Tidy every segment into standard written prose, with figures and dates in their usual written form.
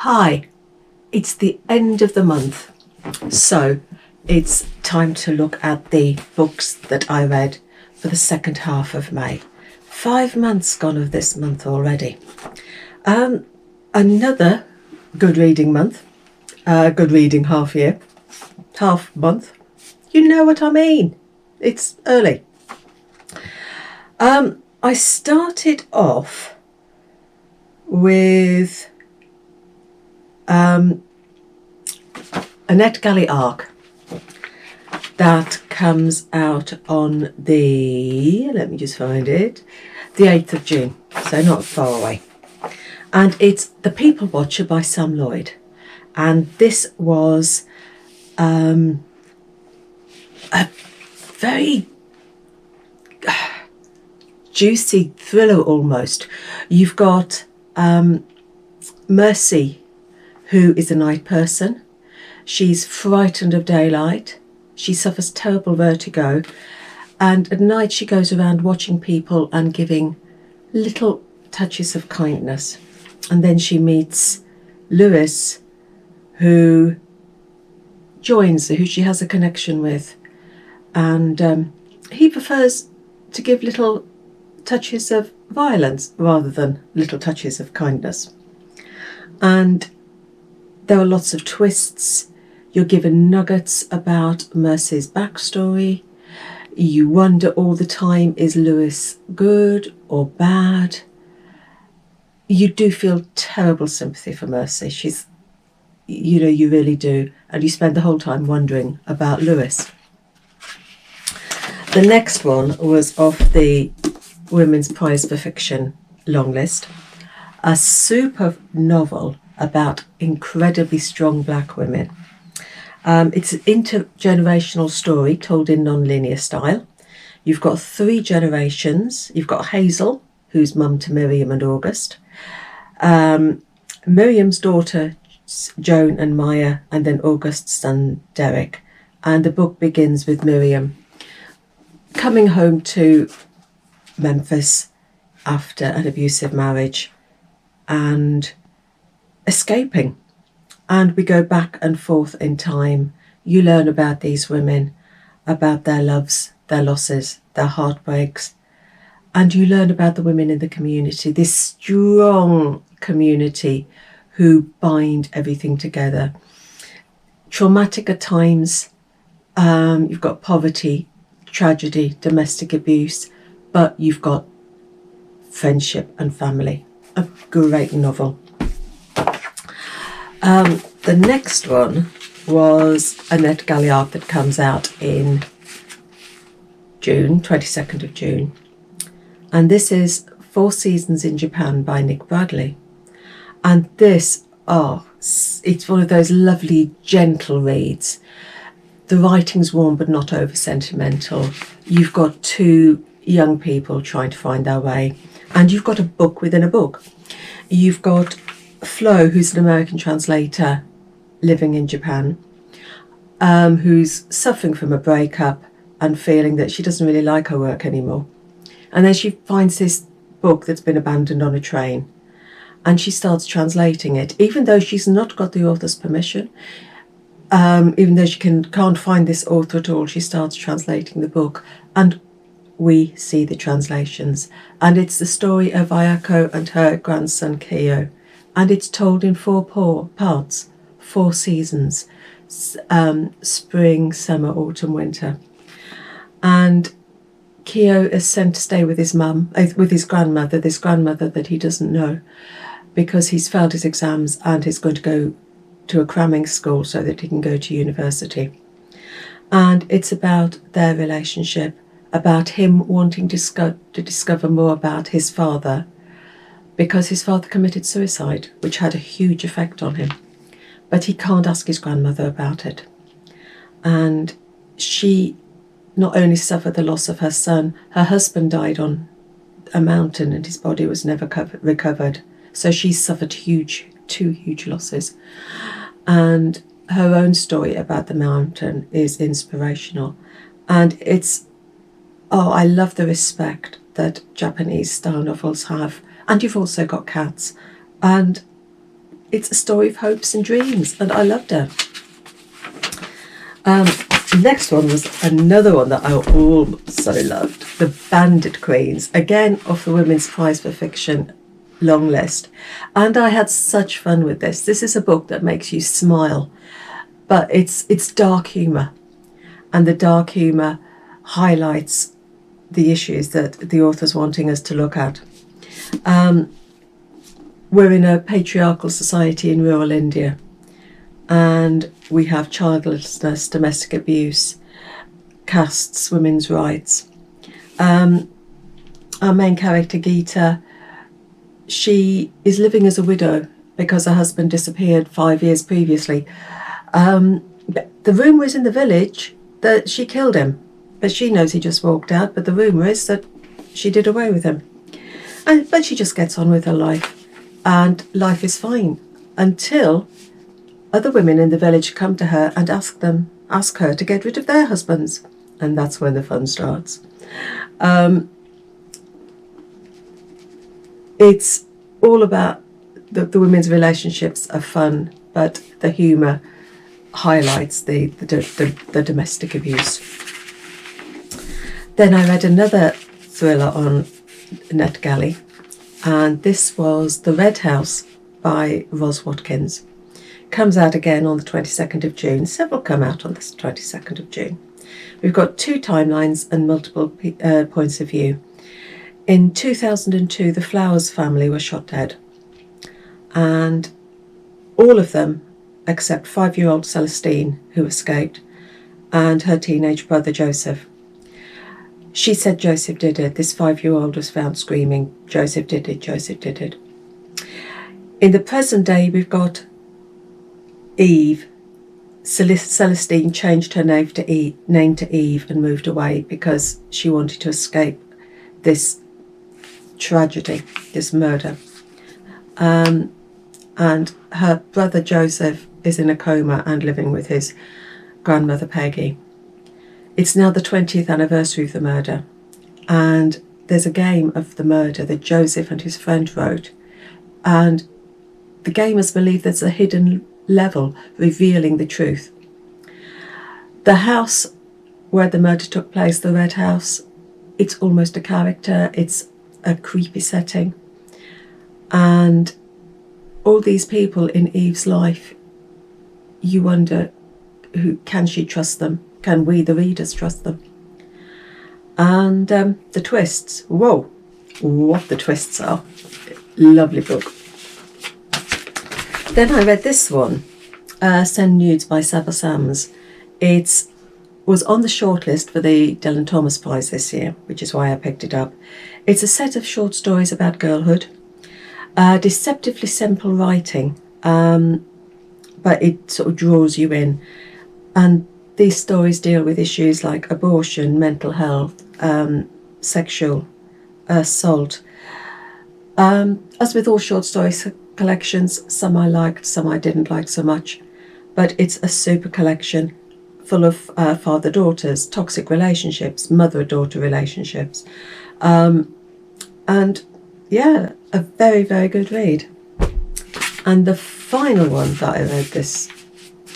Hi, it's the end of the month, so it's time to look at the books that I read for the second half of May. 5 months gone of this month already. Another good reading month, good reading half month. You know what I mean. It's early. I started off with Annette Galley Arc that comes out on the, let me just find it, the 8th of June, so not far away. And it's The People Watcher by Sam Lloyd. And this was a very juicy thriller almost. You've got Mercy, who is a night person. She's frightened of daylight. She suffers terrible vertigo. And at night she goes around watching people and giving little touches of kindness. And then she meets Lewis, who she has a connection with. And he prefers to give little touches of violence rather than little touches of kindness. And there are lots of twists. You're given nuggets about Mercy's backstory. You wonder all the time, is Lewis good or bad? You do feel terrible sympathy for Mercy. She's, you really do. And you spend the whole time wondering about Lewis. The next one was off the Women's Prize for Fiction long list. A super novel about incredibly strong black women. It's an intergenerational story told in non-linear style. You've got 3 generations. You've got Hazel, who's mum to Miriam and August. Miriam's daughter, Joan and Maya, and then August's son, Derek. And the book begins with Miriam coming home to Memphis after an abusive marriage and escaping. And we go back and forth in time. You learn about these women, about their loves, their losses, their heartbreaks, and you learn about the women in the community, this strong community who bind everything together. Traumatic at times. You've got poverty, tragedy, domestic abuse, but you've got friendship and family. A great novel. The next one was Annette Galley Arc that comes out in June, 22nd of June. And this is 4 Seasons in Japan by Nick Bradley. And this, it's one of those lovely, gentle reads. The writing's warm but not over sentimental. You've got 2 young people trying to find their way. And you've got a book within a book. You've got Flo, who's an American translator living in Japan, who's suffering from a breakup and feeling that she doesn't really like her work anymore. And then she finds this book that's been abandoned on a train and she starts translating it, even though she's not got the author's permission. Even though she can't find this author at all, she starts translating the book, and we see the translations. And it's the story of Ayako and her grandson Kyo, and it's told in 4 parts, 4 seasons: spring, summer, autumn, winter. And Kyo is sent to stay with his mum, with his grandmother, this grandmother that he doesn't know, because he's failed his exams and he's going to go to a cramming school so that he can go to university. And it's about their relationship, about him wanting to discover more about his father, because his father committed suicide, which had a huge effect on him. But he can't ask his grandmother about it. And she not only suffered the loss of her son, her husband died on a mountain and his body was never recovered. So she suffered 2 huge losses. And her own story about the mountain is inspirational. And it's, I love the respect that Japanese style novels have. And you've also got cats. And it's a story of hopes and dreams, and I loved her. Next one was another one that I also loved, the Bandit Cranes, again off the Women's Prize for Fiction long list, and I had such fun with this. This is a book that makes you smile, but it's dark humour, and the dark humour highlights the issues that the author's wanting us to look at. We're in a patriarchal society in rural India, and we have childlessness, domestic abuse, castes, women's rights. Our main character, Geeta, she is living as a widow because her husband disappeared 5 years previously. The rumour is in the village that she killed him, but she knows he just walked out, but the rumour is that she did away with him. But she just gets on with her life, and life is fine until other women in the village come to her and ask her to get rid of their husbands, and that's when the fun starts. It's all about the women's relationships are fun, but the humour highlights the domestic abuse. Then I read another thriller on NetGalley, and this was The Red House by Roz Watkins. Comes out again on the 22nd of June. Several come out on the 22nd of June. We've got two timelines and multiple points of view. In 2002, the Flowers family were shot dead, and all of them, except 5-year-old Celestine, who escaped, and her teenage brother Joseph. She said Joseph did it. This 5-year-old was found screaming, "Joseph did it, Joseph did it." In the present day, we've got Eve. Celestine changed her name to Eve and moved away because she wanted to escape this tragedy, this murder. And her brother Joseph is in a coma and living with his grandmother Peggy. It's now the 20th anniversary of the murder, and there's a game of the murder that Joseph and his friend wrote, and the gamers believe there's a hidden level revealing the truth. The house where the murder took place, the Red House, it's almost a character, it's a creepy setting, and all these people in Eve's life, you wonder, who can she trust them? Can we, the readers, trust them? And the twists, whoa, what the twists are. Lovely book. Then I read this one, Send Nudes by Saba. It was on the shortlist for the Dylan Thomas Prize this year, which is why I picked it up. It's a set of short stories about girlhood, deceptively simple writing, but it sort of draws you in. And these stories deal with issues like abortion, mental health, sexual assault. As with all short story collections, some I liked, some I didn't like so much, but it's a super collection full of father-daughters, toxic relationships, mother-daughter relationships, and yeah, a very, very good read. And the final one that I read this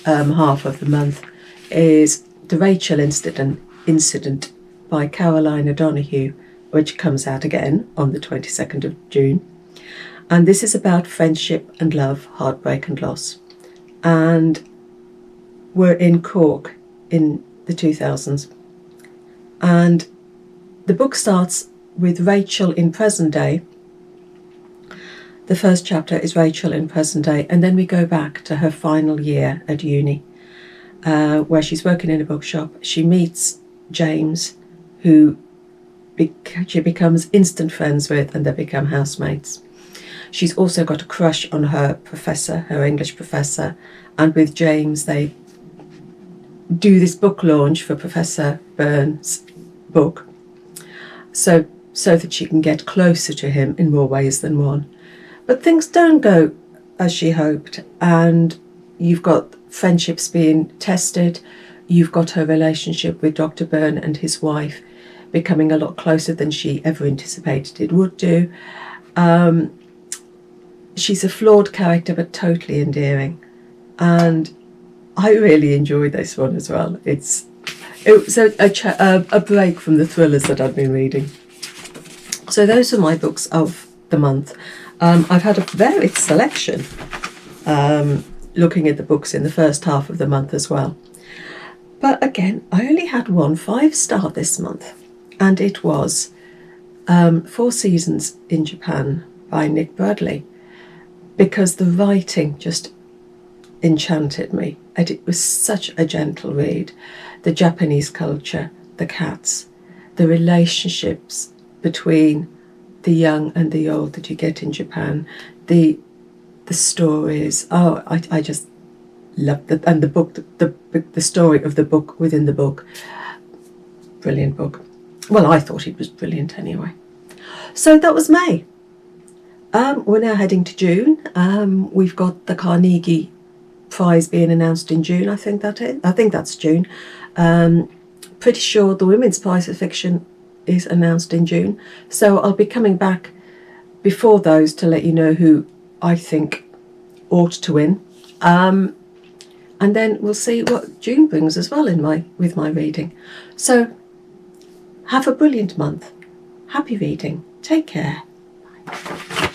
half of the month is The Rachel Incident by Caroline O'Donoghue, which comes out again on the 22nd of June. And this is about friendship and love, heartbreak and loss. And we're in Cork in the 2000s. And the book starts with Rachel in present day. The first chapter is Rachel in present day, and then we go back to her final year at uni, where she's working in a bookshop. She meets James, who she becomes instant friends with, and they become housemates. She's also got a crush on her professor, her English professor, and with James they do this book launch for Professor Byrne's book, so that she can get closer to him in more ways than one. But things don't go as she hoped, and you've got friendships being tested. You've got her relationship with Dr. Byrne and his wife becoming a lot closer than she ever anticipated it would do. she's a flawed character but totally endearing, and I really enjoyed this one as well. It was a break from the thrillers that I've been reading. So those are my books of the month. I've had a varied selection, looking at the books in the first half of the month as well. But again, I only had one 5-star this month, and it was 4 Seasons in Japan by Nick Bradley, because the writing just enchanted me, and it was such a gentle read. The Japanese culture, the cats, the relationships between the young and the old that you get in Japan, the stories. Oh, I just loved it. And the book, the story of the book within the book. Brilliant book. Well, I thought it was brilliant anyway. So that was May. We're now heading to June. We've got the Carnegie Prize being announced in June. I think that's June. Pretty sure the Women's Prize for Fiction is announced in June. So I'll be coming back before those to let you know who I think ought to win. And then we'll see what June brings as well with my reading. So have a brilliant month. Happy reading. Take care. Bye.